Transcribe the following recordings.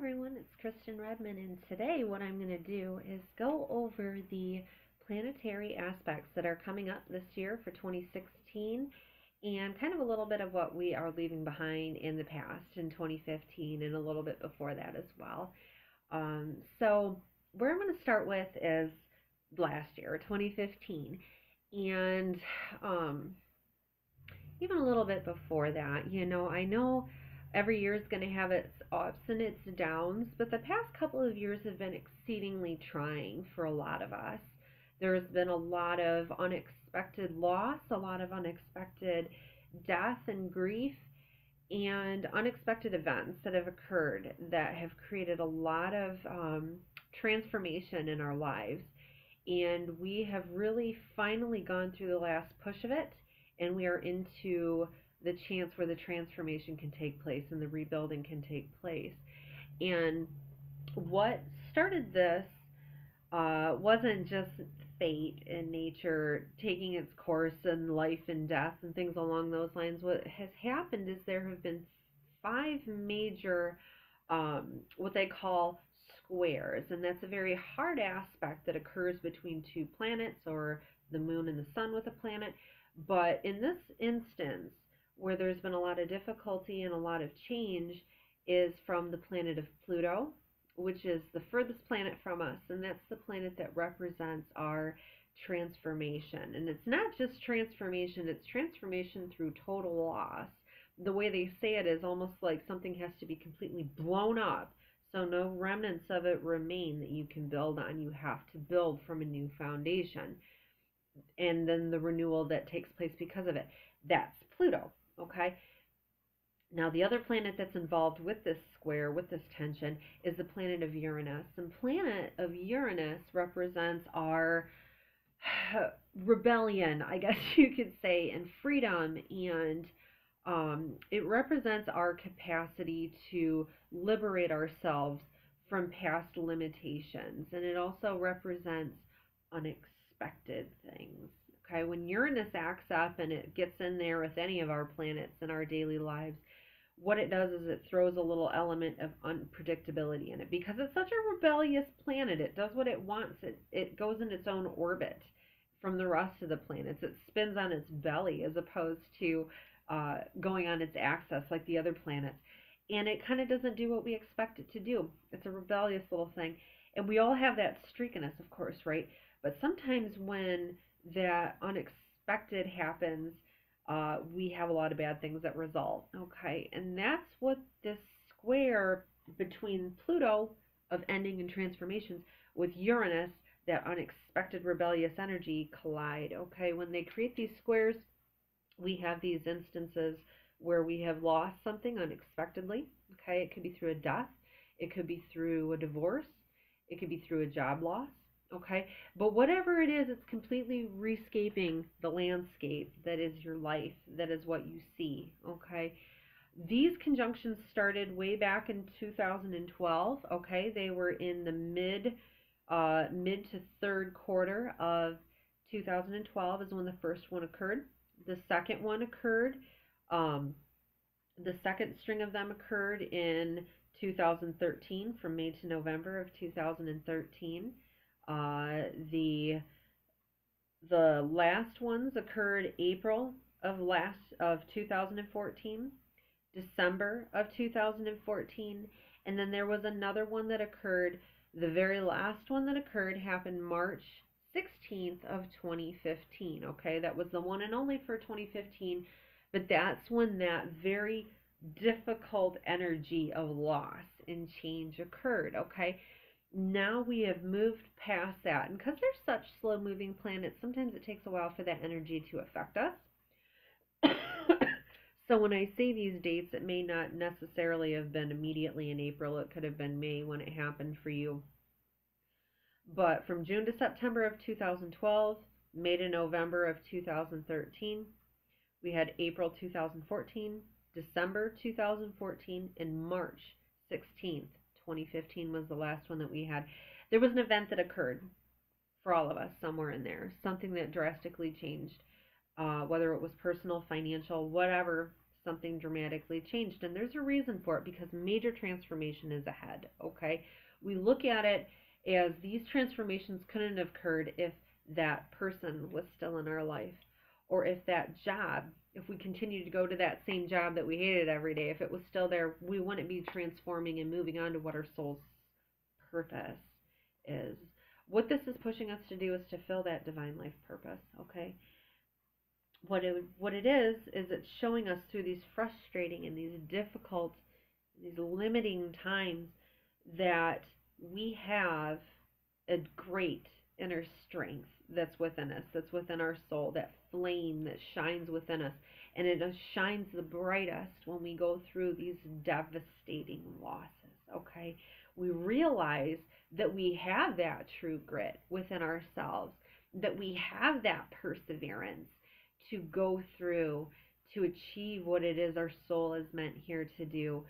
everyone, it's Kristen Redmond, and today what I'm going to do is go over the planetary aspects that are coming up this year for 2016 and kind of a little bit of what we are leaving behind in the past in 2015 and a little bit before that as well. So where I'm going to start with is last year, 2015, and um, even a little bit before that. I know every year is going to have its ups and its downs, but the past couple of years have been exceedingly trying for a lot of us. There's been a lot of unexpected loss, a lot of unexpected death and grief, and unexpected events that have occurred that have created a lot of transformation in our lives. And we have really finally gone through the last push of it, and we are into the chance where the transformation can take place and the rebuilding can take place. And what started this wasn't just fate and nature taking its course and life and death and things along those lines. What has happened is there have been five major, what they call squares, and that's a very hard aspect that occurs between two planets, or the moon and the sun with a planet. But in this instance, where there's been a lot of difficulty and a lot of change, is from the planet of Pluto, which is the furthest planet from us, and that's the planet that represents our transformation. And it's not just transformation, it's transformation through total loss. The way they say it is almost like something has to be completely blown up, so no remnants of it remain that you can build on. You have to build from a new foundation, and then the renewal that takes place because of it. That's Pluto, okay? Now, the other planet that's involved with this square, with this tension, is the planet of Uranus. And planet of Uranus represents our rebellion, I guess you could say, and freedom. And it represents our capacity to liberate ourselves from past limitations. And it also represents unexpected things. Okay, when Uranus acts up and it gets in there with any of our planets in our daily lives, what it does is it throws a little element of unpredictability in it. Because it's such a rebellious planet, it does what it wants. It goes in its own orbit from the rest of the planets. It spins on its belly as opposed to going on its axis like the other planets. And it kind of doesn't do what we expect it to do. It's a rebellious little thing. And we all have that streak in us, of course, right? But sometimes when that unexpected happens, we have a lot of bad things that result. Okay, and that's what this square between Pluto of ending and transformations with Uranus, that unexpected rebellious energy, collide. Okay, when they create these squares, we have these instances where we have lost something unexpectedly. Okay, it could be through a death, it could be through a divorce, it could be through a job loss. Okay, but whatever it is, it's completely rescaping the landscape that is your life, that is what you see. Okay, these conjunctions started way back in 2012. Okay, they were in the mid to third quarter of 2012 is when the first one occurred. The second one occurred. The second string of them occurred in 2013, from May to November of 2013. The last ones occurred April of 2014, December of 2014, and then there was another one that occurred. The very last one that occurred happened March 16th of 2015. Okay, that was the one and only for 2015, but that's when that very difficult energy of loss and change occurred. Okay, now we have moved past that, and because they're such slow moving planets, sometimes it takes a while for that energy to affect us. So when I say these dates, it may not necessarily have been immediately in April. It could have been May when it happened for you. But from June to September of 2012, May to November of 2013, we had April 2014, December 2014, and March 16th. 2015 was the last one that we had. There was an event that occurred for all of us somewhere in there, something that drastically changed, whether it was personal, financial, whatever, something dramatically changed. And there's a reason for it, because major transformation is ahead, okay? We look at it as these transformations couldn't have occurred if that person was still in our life, or if that job, if we continued to go to that same job that we hated every day, if it was still there, we wouldn't be transforming and moving on to what our soul's purpose is. What this is pushing us to do is to fill that divine life purpose, okay? What it is it's showing us through these frustrating and these difficult, these limiting times, that we have a great inner strength that's within us, that's within our soul, that flame that shines within us. And it shines the brightest when we go through these devastating losses, okay? We realize that we have that true grit within ourselves, that we have that perseverance to go through to achieve what it is our soul is meant here to do.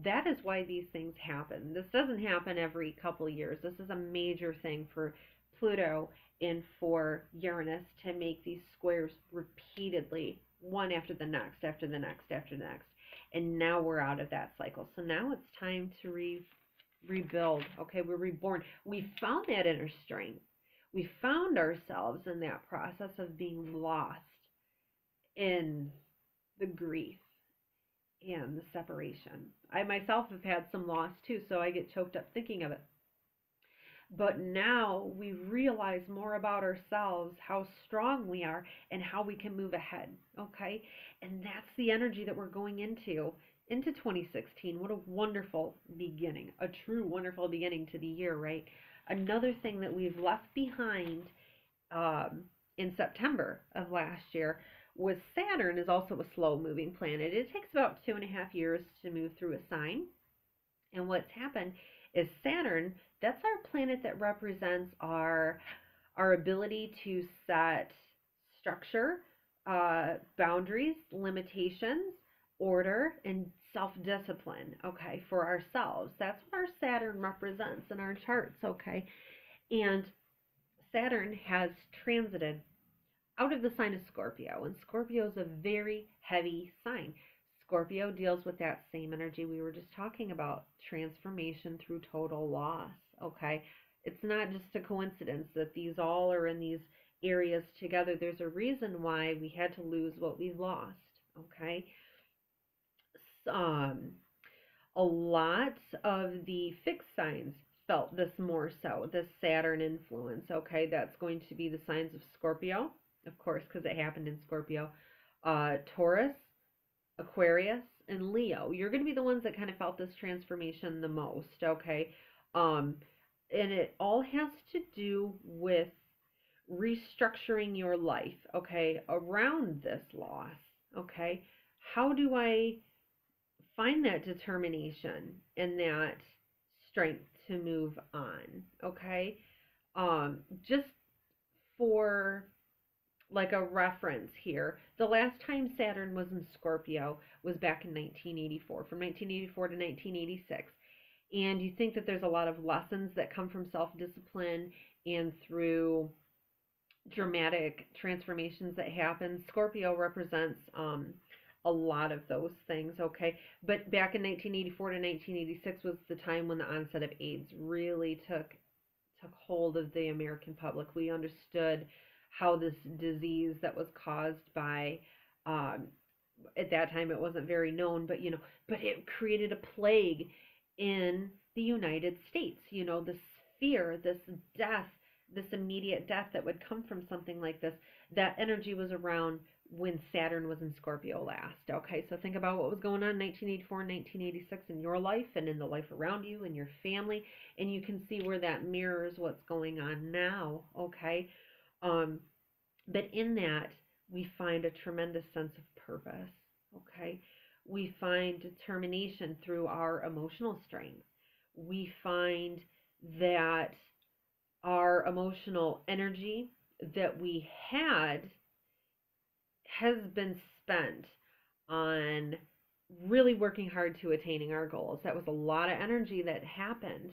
That is why these things happen. This doesn't happen every couple of years. This is a major thing for Pluto and for Uranus to make these squares repeatedly, one after the next, after the next, after the next. And now we're out of that cycle. So now it's time to rebuild. Okay, we're reborn. We found that inner strength. We found ourselves in that process of being lost in the grief and the separation. I myself have had some loss too, so I get choked up thinking of it. But now we realize more about ourselves, how strong we are, and how we can move ahead, okay? And that's the energy that we're going into 2016. What a wonderful beginning, a true wonderful beginning to the year, right? Another thing that we've left behind in September of last year was Saturn is also a slow-moving planet. It takes about 2.5 years to move through a sign. And what's happened is Saturn, that's our planet that represents our ability to set structure, boundaries, limitations, order, and self-discipline, okay, for ourselves. That's what our Saturn represents in our charts, okay? And Saturn has transited out of the sign of Scorpio, and Scorpio is a very heavy sign. Scorpio deals with that same energy we were just talking about, transformation through total loss, okay? It's not just a coincidence that these all are in these areas together. There's a reason why we had to lose what we lost, okay? A lot of the fixed signs felt this more so, this Saturn influence, okay? That's going to be the signs of Scorpio, of course, because it happened in Scorpio, Taurus, Aquarius, and Leo. You're going to be the ones that kind of felt this transformation the most, okay? And it all has to do with restructuring your life, okay, around this loss, okay? How do I find that determination and that strength to move on, okay? Just for like a reference here, the last time Saturn was in Scorpio was back in 1984, from 1984 to 1986. And you think that there's a lot of lessons that come from self-discipline and through dramatic transformations that happen. Scorpio represents a lot of those things, okay? But back in 1984 to 1986 was the time when the onset of AIDS really took hold of the American public. We understood how this disease that was caused by, at that time it wasn't very known, but but it created a plague in the United States. This fear, this death, this immediate death that would come from something like this. That energy was around when Saturn was in Scorpio last. Okay, so think about what was going on in 1984 and 1986 in your life and in the life around you and your family, and you can see where that mirrors what's going on now. Okay, but in that we find a tremendous sense of purpose. Okay, we find determination through our emotional strength. We find that our emotional energy that we had has been spent on really working hard to attaining our goals. That was a lot of energy that happened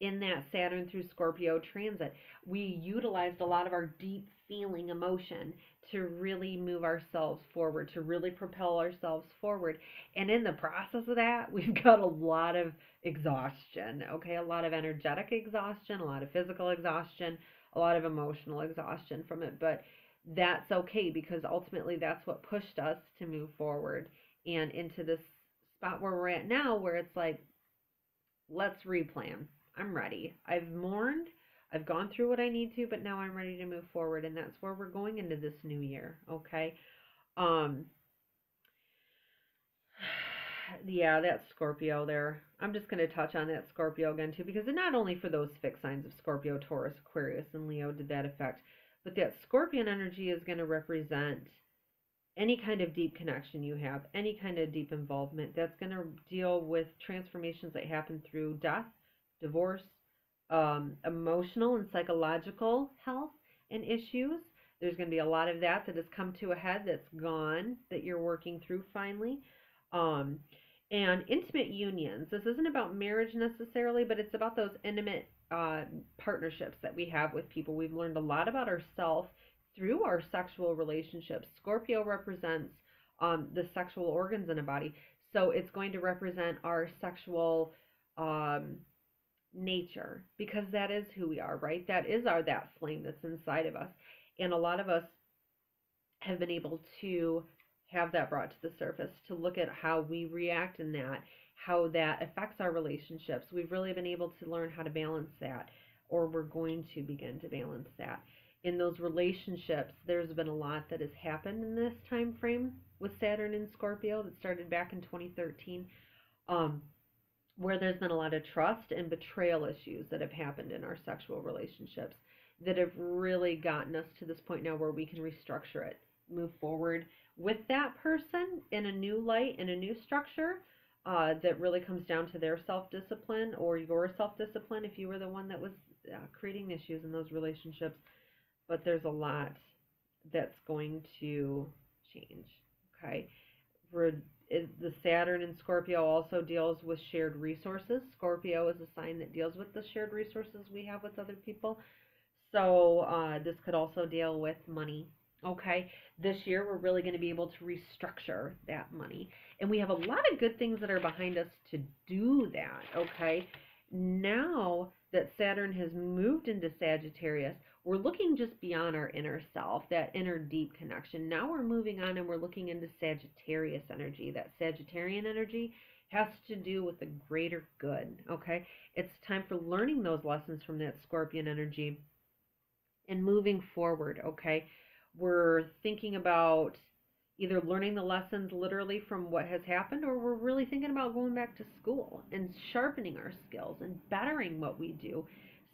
in that Saturn through Scorpio transit. We utilized a lot of our deep feeling emotion to really move ourselves forward, to really propel ourselves forward. And in the process of that, we've got a lot of exhaustion, okay? A lot of energetic exhaustion, a lot of physical exhaustion, a lot of emotional exhaustion from it. But that's okay, because ultimately that's what pushed us to move forward and into this spot where we're at now, where it's like, let's replan. I'm ready. I've mourned. I've gone through what I need to, but now I'm ready to move forward, and that's where we're going into this new year. Okay. Um. Yeah, that's Scorpio there. I'm just going to touch on that Scorpio again too, because not only for those fixed signs of Scorpio, Taurus, Aquarius, and Leo did that affect, but that Scorpion energy is going to represent any kind of deep connection you have, any kind of deep involvement. That's going to deal with transformations that happen through death, divorce, emotional and psychological health and issues. There's going to be a lot of that has come to a head, that's gone, that you're working through finally. Um, and intimate unions. This isn't about marriage necessarily, but it's about those intimate partnerships that we have with people. We've learned a lot about ourselves through our sexual relationships. Scorpio represents the sexual organs in a body, so it's going to represent our sexual nature, because that is who we are, right? That is that flame that's inside of us, and a lot of us have been able to have that brought to the surface, to look at how we react in that, how that affects our relationships. We've really been able to learn how to balance that, or we're going to begin to balance that. In those relationships, there's been a lot that has happened in this time frame with Saturn and Scorpio that started back in 2013, where there's been a lot of trust and betrayal issues that have happened in our sexual relationships that have really gotten us to this point now where we can restructure it, move forward with that person in a new light, in a new structure, that really comes down to their self-discipline or your self-discipline if you were the one that was creating issues in those relationships. But there's a lot that's going to change, okay? The Saturn in Scorpio also deals with shared resources. Scorpio is a sign that deals with the shared resources we have with other people. So this could also deal with money. Okay, this year we're really going to be able to restructure that money. And we have a lot of good things that are behind us to do that. Okay, now that Saturn has moved into Sagittarius, we're looking just beyond our inner self, that inner deep connection. Now we're moving on and we're looking into Sagittarius energy. That Sagittarian energy has to do with the greater good. Okay, it's time for learning those lessons from that Scorpion energy and moving forward. Okay, we're thinking about either learning the lessons literally from what has happened, or we're really thinking about going back to school and sharpening our skills and bettering what we do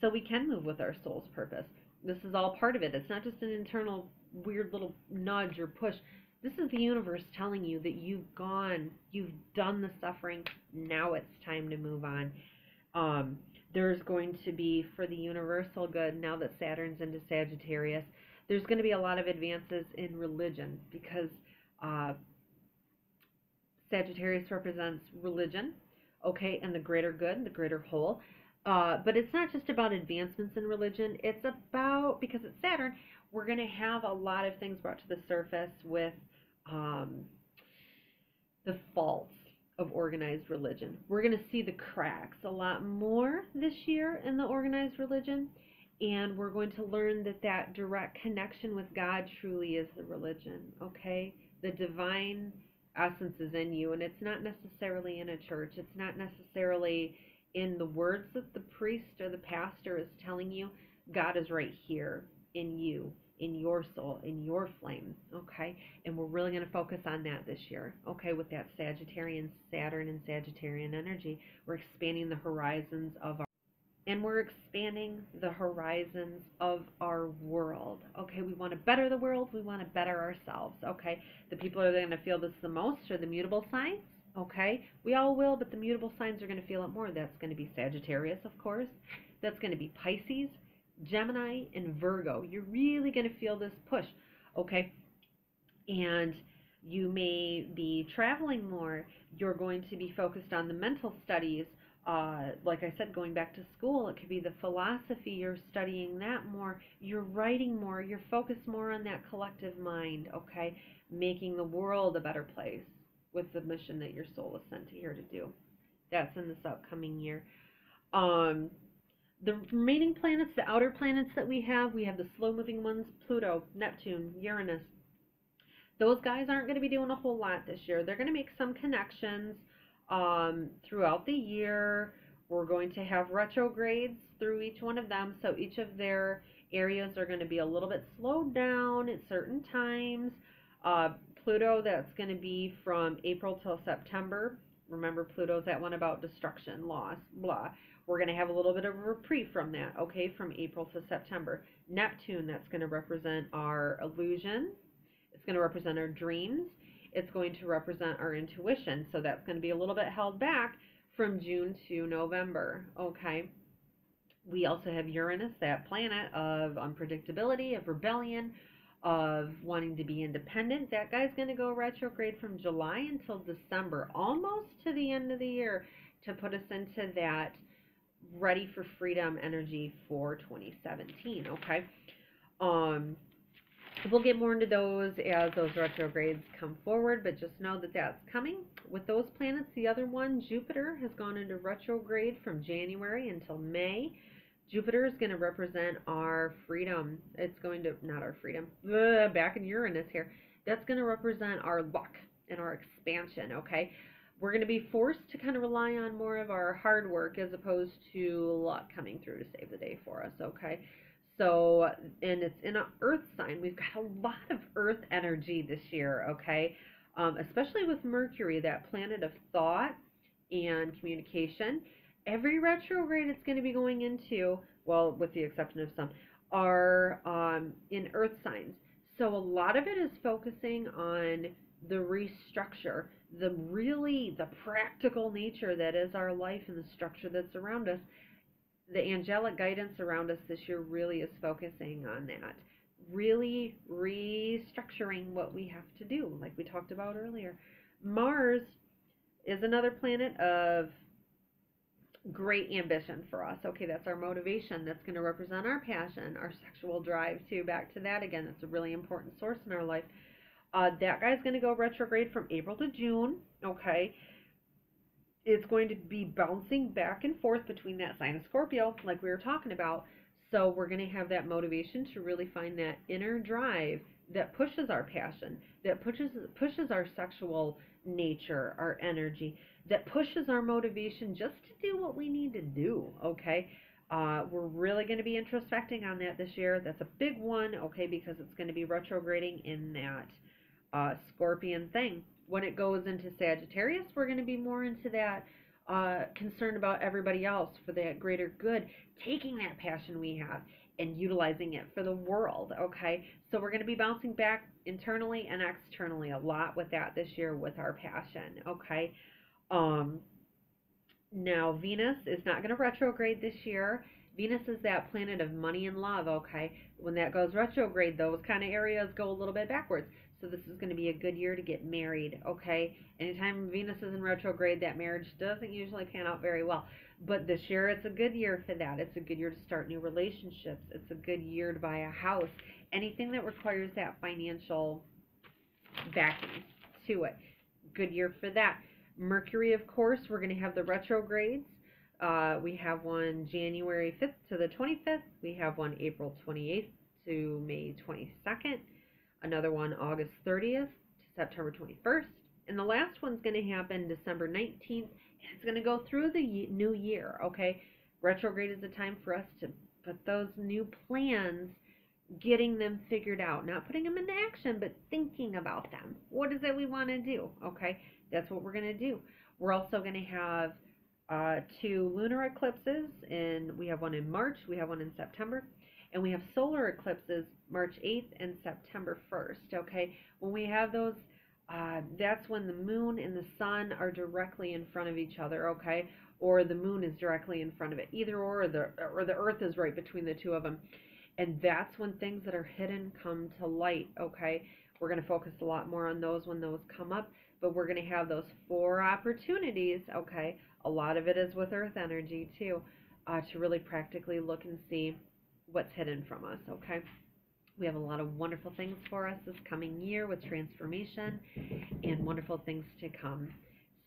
so we can move with our soul's purpose. This is all part of it. It's not just an internal weird little nudge or push. This is the universe telling you that you've done the suffering. Now it's time to move on. There's going to be, for the universal good, now that Saturn's into Sagittarius, there's going to be a lot of advances in religion, because Sagittarius represents religion, okay, and the greater good, the greater whole. But it's not just about advancements in religion. It's about, because it's Saturn, we're going to have a lot of things brought to the surface with the faults of organized religion. We're going to see the cracks a lot more this year in the organized religion, and we're going to learn that direct connection with God truly is the religion, okay? The divine essence is in you, and it's not necessarily in a church. It's not necessarily in the words that the priest or the pastor is telling you. God is right here in you, in your soul, in your flame, okay? And we're really going to focus on that this year, okay, with that Sagittarian Saturn and Sagittarian energy. We're expanding the horizons of our world, okay? We want to better the world. We want to better ourselves, okay? The people that are going to feel this the most are the mutable signs, okay? We all will, but the mutable signs are going to feel it more. That's going to be Sagittarius, of course. That's going to be Pisces, Gemini, and Virgo. You're really going to feel this push, okay? And you may be traveling more. You're going to be focused on the mental studies Like I said, going back to school, it could be the philosophy, you're studying that more, you're writing more, you're focused more on that collective mind, okay? Making the world a better place with the mission that your soul is sent here to do. That's in this upcoming year. Um, the remaining planets, the outer planets that we have the slow moving ones, Pluto, Neptune, Uranus. Those guys aren't going to be doing a whole lot this year. They're going to make some connections throughout the year. We're going to have retrogrades through each one of them, so each of their areas are going to be a little bit slowed down at certain times. Pluto, that's going to be from April till September. Remember, Pluto's that one about destruction, loss, blah. We're going to have a little bit of a reprieve from that, okay, from April to September. Neptune, that's going to represent our illusion. It's going to represent our dreams. It's going to represent our intuition. So that's going to be a little bit held back from June to November. Okay. We also have Uranus, that planet of unpredictability, of rebellion, of wanting to be independent. That guy's going to go retrograde from July until December, almost to the end of the year, to put us into that ready for freedom energy for 2017. Okay. We'll get more into those as those retrogrades come forward, but just know that that's coming. With those planets, the other one, Jupiter, has gone into retrograde from January until May. Jupiter is going to represent our freedom. It's going to, not our freedom, back in Uranus here. That's going to represent our luck and our expansion, okay? We're going to be forced to kind of rely on more of our hard work as opposed to luck coming through to save the day for us, okay? So, and it's in an earth sign. We've got a lot of earth energy this year, okay? Especially with Mercury, that planet of thought and communication. Every retrograde it's going to be going into, well, with the exception of some, are in earth signs. So a lot of it is focusing on the restructure, the practical nature that is our life and the structure that's around us. The angelic guidance around us this year really is focusing on that. Really restructuring what we have to do, like we talked about earlier. Mars is another planet of great ambition for us. Okay, that's our motivation. That's going to represent our passion, our sexual drive, too. Back to that again. That's a really important source in our life. That guy's going to go retrograde from April to June. Okay. It's going to be bouncing back and forth between that sign of Scorpio, like we were talking about. So we're going to have that motivation to really find that inner drive that pushes our passion, that pushes our sexual nature, our energy, that pushes our motivation just to do what we need to do, okay? We're really going to be introspecting on that this year. That's a big one, okay, because it's going to be retrograding in that Scorpion thing. When it goes into Sagittarius, we're going to be more into that concern about everybody else for that greater good, taking that passion we have and utilizing it for the world, okay? So we're going to be bouncing back internally and externally a lot with that this year with our passion, okay? Now, Venus is not going to retrograde this year. Venus is that planet of money and love, okay? When that goes retrograde, those kind of areas go a little bit backwards. So this is going to be a good year to get married, okay? Anytime Venus is in retrograde, that marriage doesn't usually pan out very well. But this year, it's a good year for that. It's a good year to start new relationships. It's a good year to buy a house. Anything that requires that financial backing to it. Good year for that. Mercury, of course, we're going to have the retrogrades. We have one January 5th to the 25th. We have one April 28th to May 22nd. Another one August 30th to September 21st. And the last one's going to happen December 19th. And it's going to go through the new year, okay? Retrograde is the time for us to put those new plans, getting them figured out. Not putting them into action, but thinking about them. What is it we want to do, okay? That's what we're going to do. We're also going to have 2 lunar eclipses. We have one in March. We have one in September. And we have solar eclipses March 8th and September 1st, okay? When we have those, that's when the moon and the sun are directly in front of each other, okay? Or the moon is directly in front of it. Either or the earth is right between the two of them. And that's when things that are hidden come to light, okay? We're going to focus a lot more on those when those come up. But we're going to have those 4 opportunities, okay, A lot of it is with Earth energy too, to really practically look and see what's hidden from us, okay? We have a lot of wonderful things for us this coming year with transformation and wonderful things to come.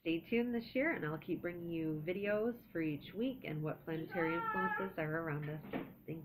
Stay tuned this year, and I'll keep bringing you videos for each week and what planetary influences are around us. Thank you.